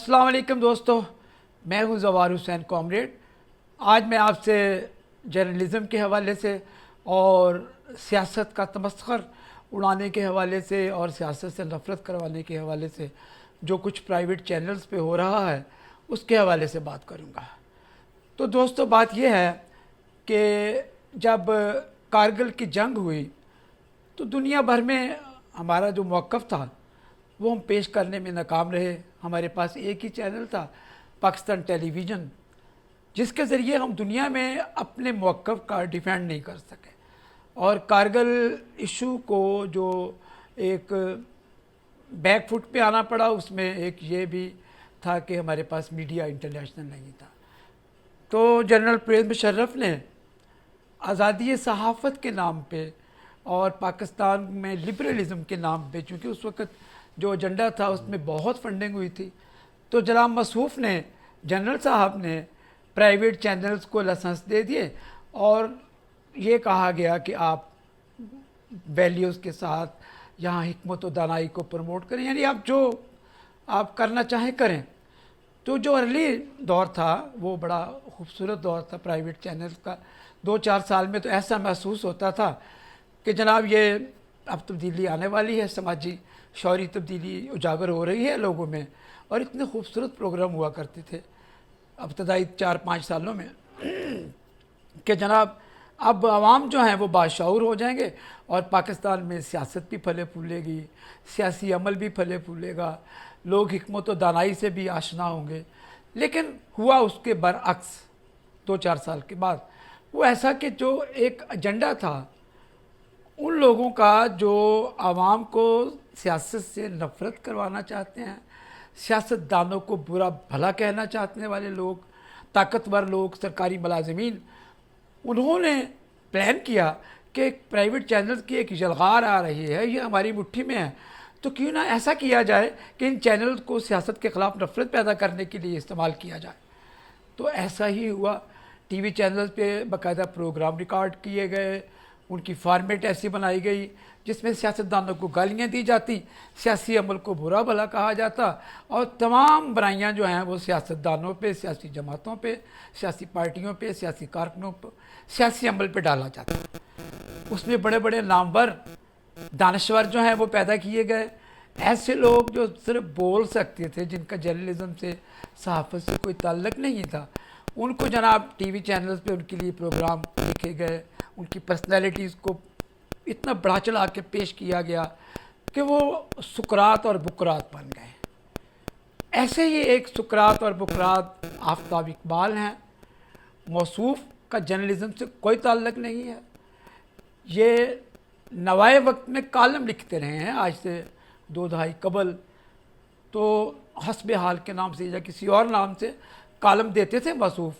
अस्सलाम वालेकुम दोस्तों, मैं हूं ज़वार हुसैन कॉमरेड। आज मैं आपसे जर्नलिज़म के हवाले से और सियासत का तमस्खर उड़ाने के हवाले से और सियासत से नफ़रत करवाने के हवाले से जो कुछ प्राइवेट चैनल्स पे हो रहा है उसके हवाले से बात करूंगा। तो दोस्तों, बात यह है कि जब कारगिल की जंग हुई तो दुनिया भर में हमारा जो मौक़िफ़ था वो हम पेश करने में नाकाम रहे। हमारे पास एक ही चैनल था, पाकिस्तान टेलीविज़न, जिसके ज़रिए हम दुनिया में अपने मौक़िफ़ का डिफेंड नहीं कर सके। और कारगिल इशू को जो एक बैक फुट पे आना पड़ा, उसमें एक ये भी था कि हमारे पास मीडिया इंटरनेशनल नहीं था। तो जनरल परवेज़ मुशर्रफ ने आज़ादी सहाफ़त के नाम पे और पाकिस्तान में लिबरलिज़म के नाम पे, चूँकि उस वक़्त जो एजेंडा था उसमें बहुत फंडिंग हुई थी, तो जनाब मसूफ़ ने, जनरल साहब ने प्राइवेट चैनल्स को लाइसेंस दे दिए और ये कहा गया कि आप वैल्यूज़ के साथ यहाँ हिकमत और दानाई को प्रमोट करें, यानी आप जो आप करना चाहें करें। तो जो अर्ली दौर था वो बड़ा खूबसूरत दौर था प्राइवेट चैनल्स का। 2-4 साल में तो ऐसा महसूस होता था कि जनाब ये अब तब्दीली आने वाली है, समाजी शौरी तब्दीली उजागर हो रही है लोगों में। और इतने खूबसूरत प्रोग्राम हुआ करते थे इब्तदाई 4-5 सालों में कि जनाब अब आवाम जो हैं वो बाशऊर हो जाएंगे और पाकिस्तान में सियासत भी फले फूलेगी, सियासी अमल भी फले फूलेगा, लोग हिकमत और दानाई से भी आशना होंगे। लेकिन हुआ उसके बरअक्स 2-4 साल के बाद। वो ऐसा कि जो एक एजेंडा था उन लोगों का जो आवाम को सियासत से नफ़रत करवाना चाहते हैं, सियासतदानों को बुरा भला कहना चाहने वाले लोग, ताकतवर लोग, सरकारी मुलाजिमीन, उन्होंने प्लान किया कि प्राइवेट चैनल्स की एक यलगार आ रही है, ये हमारी मुट्ठी में है, तो क्यों ना ऐसा किया जाए कि इन चैनल्स को सियासत के ख़िलाफ़ नफ़रत पैदा करने के लिए इस्तेमाल किया जाए। तो ऐसा ही हुआ। टीवी चैनल्स पे बाकायदा प्रोग्राम रिकॉर्ड किए गए, उनकी फॉर्मेट ऐसी बनाई गई जिसमें सियासतदानों को गालियाँ दी जाती, सियासी अमल को बुरा भला कहा जाता और तमाम बुराइयाँ जो हैं वो सियासतदानों पे, सियासी जमातों पे, सियासी पार्टियों पे, सियासी कारकुनों पर, सियासी अमल पे डाला जाता। उसमें बड़े बड़े नामवर दानश्वर जो हैं वो पैदा किए गए, ऐसे लोग जो सिर्फ बोल सकते थे, जिनका जर्नलिज़म से, सहाफ़त से कोई ताल्लुक़ नहीं था, उनको जनाब टीवी चैनल्स पे उनके लिए प्रोग्राम लिखे गए, उनकी पर्सनैलिटीज़ को इतना बढ़ा चढ़ा के पेश किया गया कि वो सुकरात और बुकरात बन गए। ऐसे ही एक सुकरात और बुकरात आफताब इकबाल हैं। मौसूफ़ का जर्नलिज़म से कोई ताल्लुक़ नहीं है। ये नवाए वक्त में कालम लिखते रहे हैं, आज से 2 दहाई कबल तो हस्बे हाल के नाम से या किसी और नाम से कालम देते थे मौसूफ़,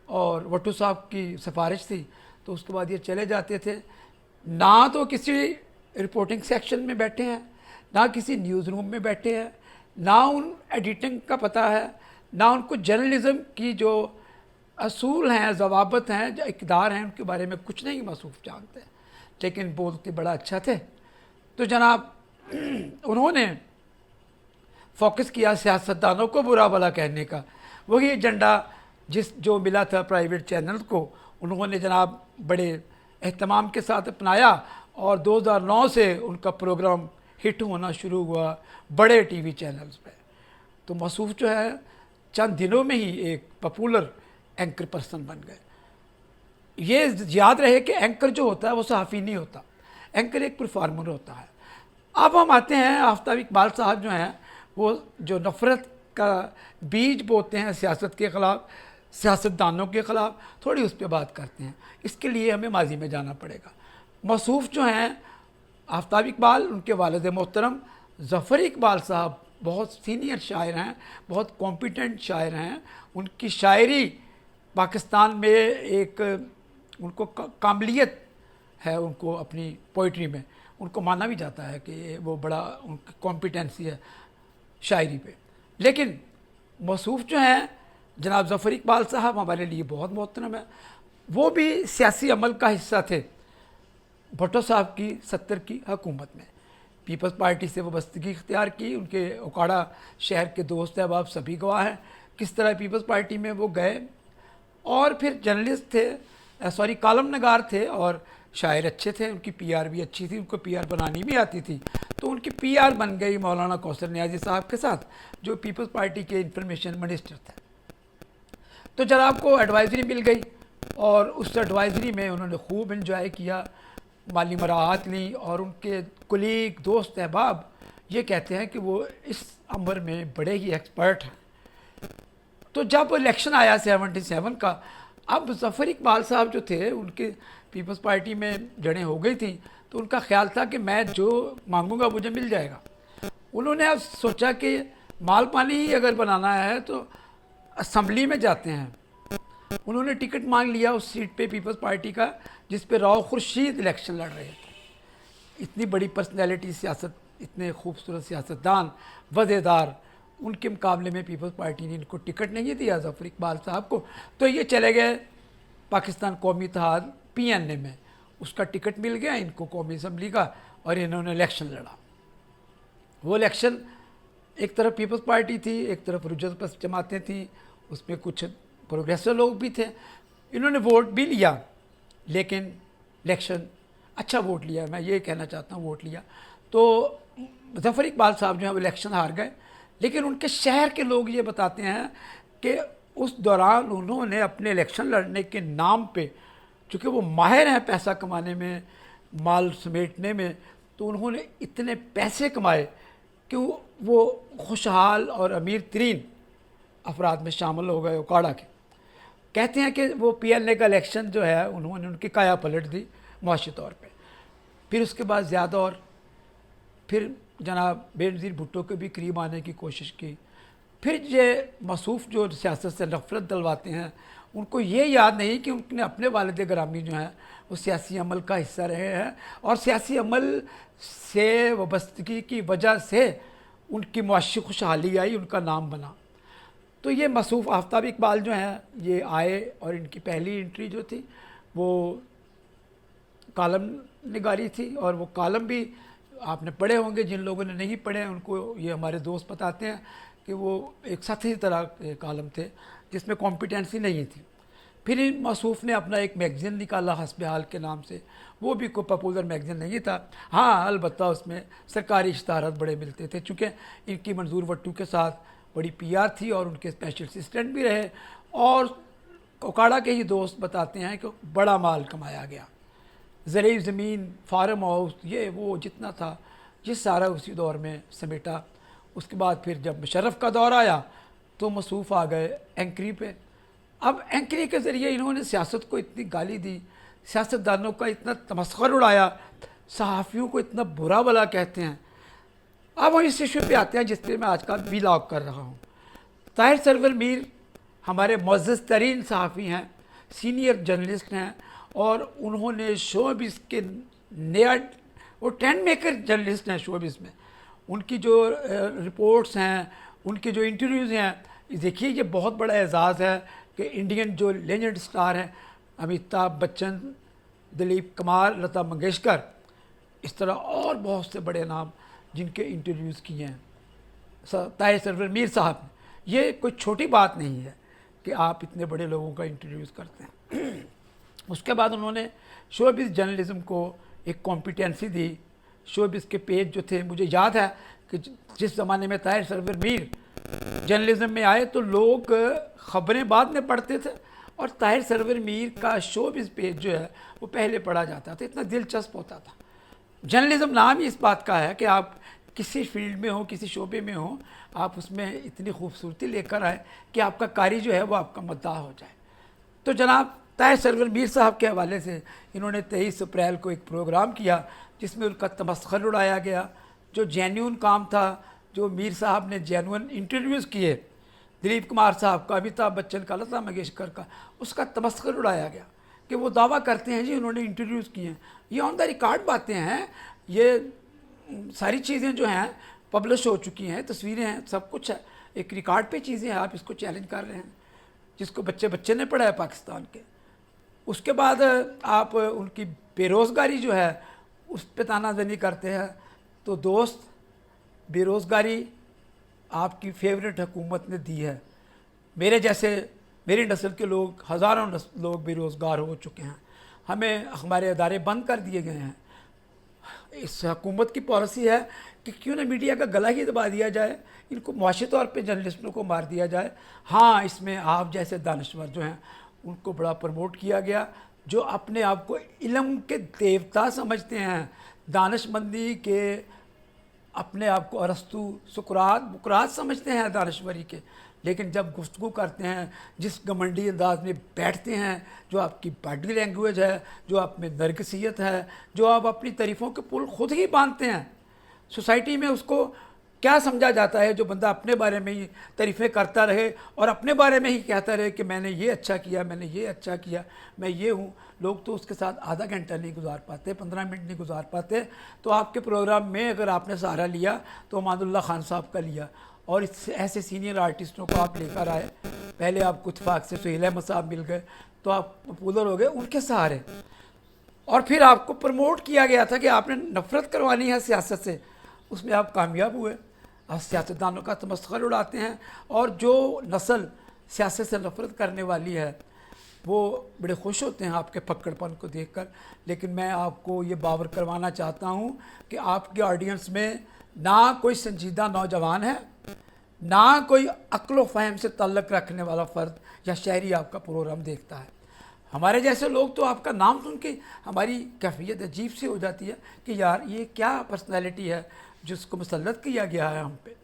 और वट्टू साहब की सिफारिश थी तो उसके बाद ये चले जाते थे। ना तो किसी रिपोर्टिंग सेक्शन में बैठे हैं, ना किसी न्यूज़ रूम में बैठे हैं, ना उन एडिटिंग का पता है, ना उनको जर्नलिज़म की जो असूल हैं, ज़वाबत हैं, जो इक़दार हैं, उनके बारे में कुछ नहीं मसूफ़ जानते, लेकिन बोलते बड़ा अच्छा थे। तो जनाब उन्होंने फोकस किया सियासतदानों को बुरा भला कहने का। वही एजेंडा जो मिला था प्राइवेट चैनल को, उन्होंने जनाब बड़े एहतमाम के साथ अपनाया और 2009 से उनका प्रोग्राम हिट होना शुरू हुआ बड़े टीवी चैनल्स पे। तो मसूफ़ जो है चंद दिनों में ही एक पॉपुलर एंकर पर्सन बन गए। ये याद रहे कि एंकर जो होता है वो सहाफ़ी नहीं होता, एंकर एक परफॉर्मर होता है। अब हम आते हैं, आफताब इकबाल साहब जो हैं वो जो नफ़रत का बीज बोते हैं सियासत के ख़िलाफ़, सियासतदानों के ख़िलाफ़, थोड़ी उस पर बात करते हैं। इसके लिए हमें माजी में जाना पड़ेगा। मौसूफ़ जो हैं आफताब इकबाल, उनके वालिद मोहतरम ज़फ़र इकबाल साहब बहुत सीनियर शायर हैं, बहुत कॉम्पिटेंट शायर हैं। उनकी शायरी पाकिस्तान में एक उनको काबिलियत है, उनको अपनी पोइट्री में उनको माना भी जाता है कि वो बड़ा उनकी कॉम्पिटेंसी है शायरी पे। लेकिन मौसूफ़ जो हैं जनाब ज़फ़र इकबाल साहब हमारे लिए बहुत मोहतरम है। वो भी सियासी अमल का हिस्सा थे भुट्टो साहब की 70 की हुकूमत में। پیپلز پارٹی سے وابستگی اختیار کی. ان کے اوکاڑا شہر کے دوست احباب سبھی گواہ ہیں کس طرح پیپلز پارٹی میں وہ گئے. اور پھر جرنلسٹ تھے، کالم نگار تھے اور شاعر اچھے تھے، ان کی پی آر بھی اچھی تھی، ان کو پی آر بنانی بھی آتی تھی. تو ان کی پی آر بن گئی مولانا کوثر نیازی صاحب کے ساتھ، جو پیپلز پارٹی کے انفارمیشن منسٹر تھے. تو جناب کو ایڈوائزری مل گئی اور اس ایڈوائزری میں انہوں نے خوب انجوائے کیا، مالی مراعات لی. اور ان کے کلیگ دوست احباب یہ کہتے ہیں کہ وہ اس امر میں بڑے ہی ایکسپرٹ ہیں. تو جب الیکشن آیا 77 کا، اب ظفر اقبال صاحب جو تھے ان کے پیپلز پارٹی میں جڑیں ہو گئی تھیں، تو ان کا خیال تھا کہ میں جو مانگوں گا مجھے مل جائے گا. انہوں نے اب سوچا کہ مال پانی ہی اگر بنانا ہے تو اسمبلی میں جاتے ہیں. انہوں نے ٹکٹ مانگ لیا اس سیٹ پہ پیپلز پارٹی کا جس پہ راؤ خورشید الیکشن لڑ رہے تھے. اتنی بڑی پرسنالٹی سیاست، اتنے خوبصورت سیاستدان، وعدے دار، ان کے مقابلے میں پیپلز پارٹی نے ان کو ٹکٹ نہیں دیا ظفر اقبال صاحب کو. تو یہ چلے گئے پاکستان قومی اتحاد PNA میں، اس کا ٹکٹ مل گیا ان کو قومی اسمبلی کا، اور انہوں نے الیکشن لڑا. وہ الیکشن ایک طرف پیپلز پارٹی تھی، ایک طرف رجت پسند جماعتیں تھیں، اس میں کچھ پروگریسو لوگ بھی تھے. انہوں نے ووٹ بھی لیا، لیکن الیکشن اچھا ووٹ لیا، میں یہ کہنا چاہتا ہوں ووٹ لیا. تو ظفر اقبال صاحب جو ہیں وہ الیکشن ہار گئے. لیکن ان کے شہر کے لوگ یہ بتاتے ہیں کہ اس دوران انہوں نے اپنے الیکشن لڑنے کے نام پہ، چونکہ وہ ماہر ہیں پیسہ کمانے میں، مال سمیٹنے میں، تو انہوں نے اتنے پیسے کمائے کہ وہ خوشحال اور امیر ترین افراد میں شامل ہو گئے اوکاڑا کے. کہتے ہیں کہ وہ PNA کا الیکشن جو ہے انہوں نے ان کی کایا پلٹ دی معاشی طور پہ. پھر اس کے بعد زیادہ اور پھر جناب بے نظیر بھٹو کے بھی قریب آنے کی کوشش کی. پھر یہ مصوف جو سیاست سے نفرت دلواتے ہیں ان کو یہ یاد نہیں کہ ان نے اپنے والد گرامی جو ہیں وہ سیاسی عمل کا حصہ رہے ہیں، اور سیاسی عمل سے وابستگی کی وجہ سے ان کی معاشی خوشحالی آئی، ان کا نام بنا. تو یہ مصوف آفتاب اقبال جو ہیں یہ آئے، اور ان کی پہلی انٹری جو تھی وہ کالم نگاری تھی. اور وہ کالم بھی آپ نے پڑھے ہوں گے، جن لوگوں نے نہیں پڑھے ان کو یہ ہمارے دوست بتاتے ہیں کہ وہ ایک سطحی طرح کے کالم تھے جس میں کمپیٹنسی نہیں تھی. پھر ان مصوف نے اپنا ایک میگزین نکالا حسب حال کے نام سے، وہ بھی کوئی پاپولر میگزین نہیں تھا. ہاں البتہ اس میں سرکاری اشتہارات بڑے ملتے تھے، چونکہ ان کی منظور وٹو کے ساتھ بڑی PR تھی اور ان کے اسپیشل اسسٹنٹ بھی رہے. اور اوکاڑا کے ہی دوست بتاتے ہیں کہ بڑا مال کمایا گیا، زرعی زمین، فارم ہاؤس، یہ وہ جتنا تھا یہ سارا اسی دور میں سمیٹا. اس کے بعد پھر جب مشرف کا دور آیا تو مصوف آ گئے اینکری پہ. اب اینکری کے ذریعے انہوں نے سیاست کو اتنی گالی دی، سیاستدانوں کا اتنا تمسخر اڑایا، صحافیوں کو اتنا برا بلا کہتے ہیں. اب ہم اس ایشو پہ آتے ہیں جس پہ میں آج کا ویلاگ کر رہا ہوں. طاہر سرور میر ہمارے معزز ترین صحافی ہیں، سینئر جرنلسٹ ہیں، اور انہوں نے شوبز کے وہ ٹرینڈ میکر جرنلسٹ ہیں شوبز میں. ان کی جو رپورٹس ہیں، ان کے جو انٹرویوز ہیں، دیکھیے یہ بہت بڑا اعزاز ہے کہ انڈین جو لیجنڈ سٹار ہیں امیتابھ بچن، دلیپ کمار، لتا منگیشکر، اس طرح اور بہت سے بڑے نام جن کے انٹرویوز کیے ہیں طاہر سرور میر صاحب نے. یہ کوئی چھوٹی بات نہیں ہے کہ آپ اتنے بڑے لوگوں کا انٹرویوز کرتے ہیں. اس کے بعد انہوں نے شوبز جرنلزم کو ایک کمپیٹنسی دی. شوبز کے پیج جو تھے، مجھے یاد ہے کہ جس زمانے میں طاہر سرور میر جرنلزم میں آئے تو لوگ خبریں بعد میں پڑھتے تھے اور طاہر سرور میر کا شوبز پیج جو ہے وہ پہلے پڑھا جاتا تھا. اتنا دلچسپ ہوتا تھا. جرنلزم نام ہی اس بات کا ہے کہ آپ کسی فیلڈ میں ہوں، کسی شعبے میں ہوں، آپ اس میں اتنی خوبصورتی لے کر آئیں کہ آپ کا کاری جو ہے وہ آپ کا مداح ہو جائے. تو جناب طاہر سرور میر صاحب کے حوالے سے انہوں نے 23 اپریل کو ایک پروگرام کیا جس میں ان کا تمسخر اڑایا گیا. جو جینیون کام تھا، جو میر صاحب نے جینون انٹرویوز کیے دلیپ کمار صاحب کا، امیتابھ بچن کا، لتا منگیشکر کا، اس کا تمسخر اڑایا گیا کہ وہ دعویٰ کرتے ہیں جی انہوں نے انٹرویوز کیے ہیں. یہ آن دا ریکارڈ باتیں ہیں، یہ ساری چیزیں جو ہیں پبلش ہو چکی ہیں، تصویریں ہیں، سب کچھ ہے، ایک ریکارڈ پہ چیزیں ہیں. آپ اس کو چیلنج کر رہے ہیں جس کو بچے نے پڑھا ہے پاکستان کے. اس کے بعد آپ ان کی بے روزگاری جو ہے اس پہ تانہ زنی کرتے ہیں. تو دوست बेरोज़गारी आपकी फेवरेट हुकूमत ने दी है। मेरे जैसे मेरी नस्ल के लोग हज़ारों लोग बेरोज़गार हो चुके हैं, हमें हमारे अदारे बंद कर दिए गए हैं। इस हुकूमत की पॉलिसी है कि क्यों ना मीडिया का गला ही दबा दिया जाए, इनको मुआशी तौर पे जर्नलिस्टों को मार दिया जाए। हाँ, इसमें आप जैसे दानश्वर जो हैं उनको बड़ा प्रमोट किया गया, जो अपने आप को इल्म के देवता समझते हैं, दानिशमंदी के अपने आप को अरस्तु सुकरात बुकरात समझते हैं दानश्वरी के, लेकिन जब गुफ्तगू करते हैं जिस घमंडी अंदाज में बैठते हैं, जो आपकी बॉडी लैंग्वेज है, जो आप में नरगसियत है, जो आप अपनी तारीफ़ों के पुल खुद ही बांधते हैं, सोसाइटी में उसको क्या समझा जाता है जो बंदा अपने बारे में ही तारीफ़ें करता रहे और अपने बारे में ही कहता रहे कि मैंने ये अच्छा किया, मैंने ये अच्छा किया, मैं ये हूँ। लोग तो उसके साथ आधा घंटा नहीं गुजार पाते, 15 मिनट नहीं गुजार पाते। तो आपके प्रोग्राम में अगर आपने सहारा लिया तो अमानुल्लाह खान साहब का लिया, और ऐसे सीनियर आर्टिस्टों को आप लेकर आए। पहले आपको इत्तेफाक से सुहेल अहमद साहब मिल गए तो आप पॉपुलर हो गए उनके सहारे, और फिर आपको प्रमोट किया गया था कि आपने नफ़रत करवानी है सियासत से, उसमें आप कामयाब हुए। आप सियासतदानों का तमस्खर उड़ाते हैं, और जो नस्ल सियासत से नफ़रत करने वाली है वो बड़े खुश होते हैं आपके पकड़पन को देखकर। लेकिन मैं आपको ये बावर करवाना चाहता हूँ कि आपके ऑडियंस में ना कोई संजीदा नौजवान है, ना कोई अक्ल फ़हम से ताल्लुक़ रखने वाला फ़र्द या शहरी आपका प्रोग्राम देखता है। हमारे जैसे लोग तो आपका नाम सुन के हमारी कैफियत अजीब सी हो जाती है कि यार ये क्या पर्सनैलिटी है जिसको मुसल्लत किया गया है हम पे।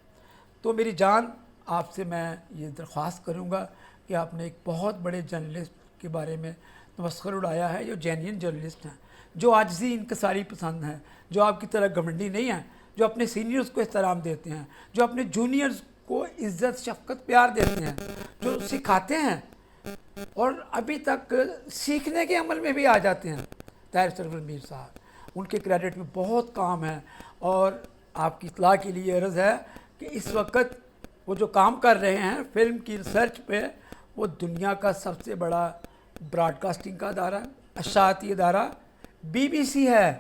तो मेरी जान, आपसे मैं ये दरख्वास्त करूँगा कि आपने एक बहुत बड़े जर्नलिस्ट के बारे में तमस्खर उड़ाया है, जो जेन्युइन जर्नलिस्ट हैं, जो आजिज़ी इनकसारी पसंद हैं, जो आपकी तरह घमंडी नहीं हैं, जो अपने सीनियर्स को एहतराम देते हैं, जो अपने जूनियर्स को इज़्ज़त शफ़क़त प्यार देते हैं, जो सिखाते हैं और अभी तक सीखने के अमल में भी आ जाते हैं। ताहिर सरवर मीर साहब, उनके क्रेडिट में बहुत काम है। और आपकी इत्तला के लिए अर्ज़ है कि इस वक्त वो जो काम कर रहे हैं फ़िल्म की रिसर्च पे, वो दुनिया का सबसे बड़ा ब्रॉडकास्टिंग का अदारा, अशाती अदारा BBC है।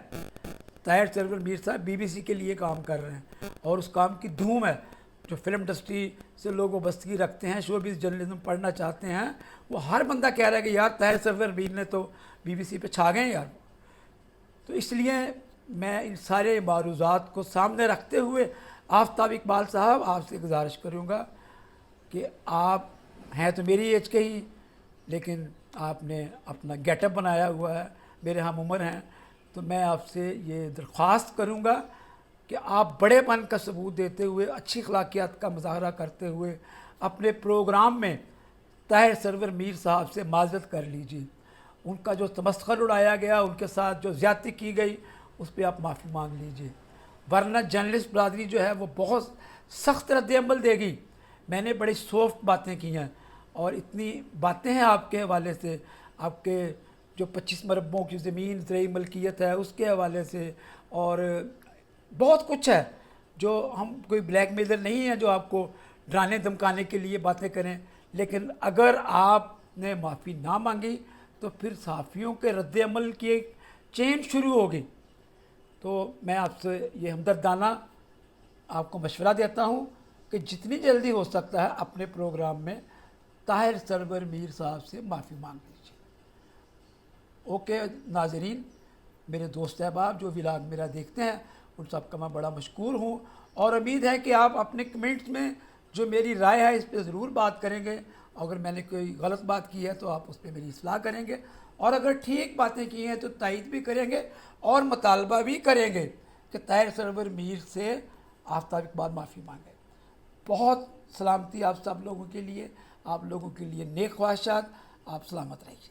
ताहिर सरवर मीर साहब BBC के लिए काम कर रहे हैं और उस काम की धूम है। जो फिल्म इंडस्ट्री से लोग वाबस्तगी रखते हैं, शोबिज़ जर्नलिज्म पढ़ना चाहते हैं, वो हर बंदा कह रहा है कि यार ताहिर सरवर मीर ने तो BBC पे छा गए यार। तो इसलिए मैं इन सारे मारूज़ात को सामने रखते हुए आफ्ताब इकबाल साहब आपसे गुजारिश करूँगा कि आप हैं तो मेरी एज के ही, लेकिन आपने अपना गेटअप बनाया हुआ है, मेरे हम उम्र हैं, तो मैं आपसे ये दरख्वास्त करूँगा कि आप बड़ेपन का सबूत देते हुए, अच्छी अखलाकियात का मुजाहरा करते हुए अपने प्रोग्राम में ताहिर सरवर मीर साहब से माज़रत कर लीजिए। उनका जो तमस्खर उड़ाया गया, उनके साथ जो ज़्यादती की गई, उस पर आप माफ़ी मांग लीजिए, वरना जर्नलिस्ट बरादरी जो है वो बहुत सख्त रद्द-ए-अमल देगी। मैंने बड़ी सॉफ्ट बातें की हैं और इतनी बातें हैं आपके हवाले से, आपके जो 25 मरबों की ज़मीन ज़रई मलकियत है उसके हवाले से, और बहुत कुछ है जो हम कोई ब्लैक मेलर नहीं है जो आपको डराने धमकाने के लिए बातें करें। लेकिन अगर आपने माफ़ी ना मांगी तो फिर सहाफ़ियों के रद्द-ए-अमल की एक चेन शुरू होगी। तो मैं आपसे ये हमदर्दाना आपको मशवरा देता हूँ कि जितनी जल्दी हो सकता है अपने प्रोग्राम में ताहिर सरवर मीर साहब से माफ़ी मांग लीजिए। ओके नाज़रीन, मेरे दोस्त अहबाब जो व्लॉग मेरा देखते हैं उन सब का मैं बड़ा मशकूर हूँ, और उम्मीद है कि आप अपने कमेंट्स में जो मेरी राय है इस पर ज़रूर बात करेंगे। अगर मैंने कोई गलत बात की है तो आप उस पर मेरी इस्लाह करेंगे, और अगर ठीक बातें की हैं तो तायद भी करेंगे और मुतालबा भी करेंगे कि ताहिर सरवर मीर से आफ्ताब इकबाल माफ़ी मांगे। बहुत सलामती आप सब लोगों के लिए, आप लोगों के लिए नेक ख्वाहिशात। आप सलामत रहिए।